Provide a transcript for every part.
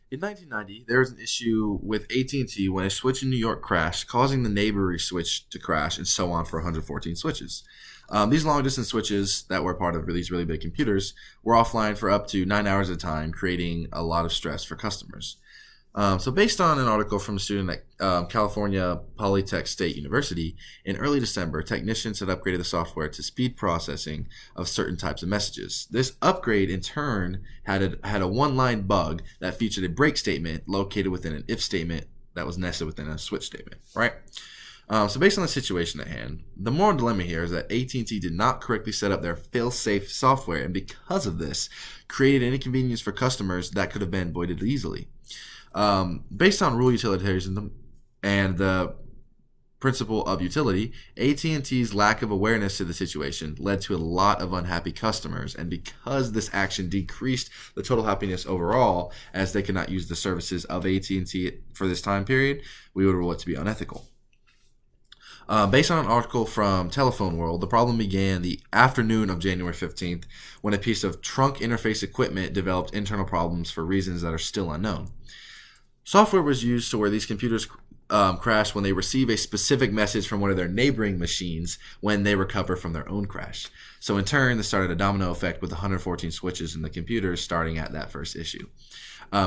In 1990, there was an issue with AT&T when a switch in New York crashed, causing the neighboring switch to crash, and so on for 114 switches. These long distance switches that were part of these really big computers were offline for up to 9 hours at a time, creating a lot of stress for customers. So, based on an article from a student at California Polytech State University, in early December, technicians had upgraded the software to speed processing of certain types of messages. This upgrade, in turn, had a one-line bug that featured a break statement located within an if statement that was nested within a switch statement. Right. So, based on the situation at hand, the moral dilemma here is that AT&T did not correctly set up their fail-safe software, and because of this, created an inconvenience for customers that could have been avoided easily. Based on rule utilitarianism and the principle of utility, AT&T's lack of awareness to the situation led to a lot of unhappy customers, and because this action decreased the total happiness overall, as they could not use the services of AT&T for this time period, we would rule it to be unethical. Based on an article from Telephone World, the problem began the afternoon of January 15th when a piece of trunk interface equipment developed internal problems for reasons that are still unknown. Software was used to where these computers crash when they receive a specific message from one of their neighboring machines when they recover from their own crash. So in turn, this started a domino effect with 114 switches in the computers starting at that first issue.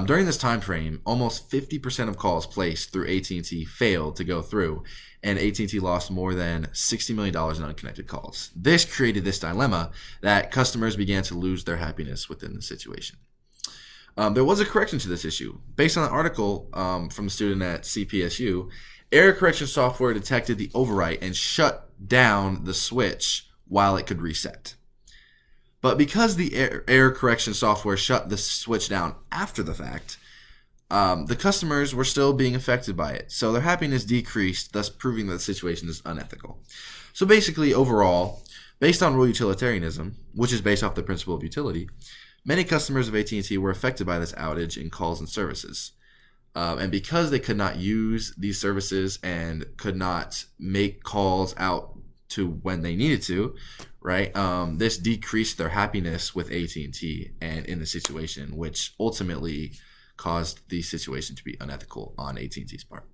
During this time frame, almost 50% of calls placed through AT&T failed to go through, and AT&T lost more than $60 million in unconnected calls. This created this dilemma that customers began to lose their happiness within the situation. There was a correction to this issue. Based on an article from a student at CPSU, error correction software detected the overwrite and shut down the switch while it could reset. But because the error correction software shut the switch down after the fact, the customers were still being affected by it. So their happiness decreased, thus proving that the situation is unethical. So basically, overall, based on rule utilitarianism, which is based off the principle of utility, many customers of AT&T were affected by this outage in calls and services. And because they could not use these services and could not make calls out to when they needed to, right? This decreased their happiness with AT&T and in the situation, which ultimately caused the situation to be unethical on AT&T's part.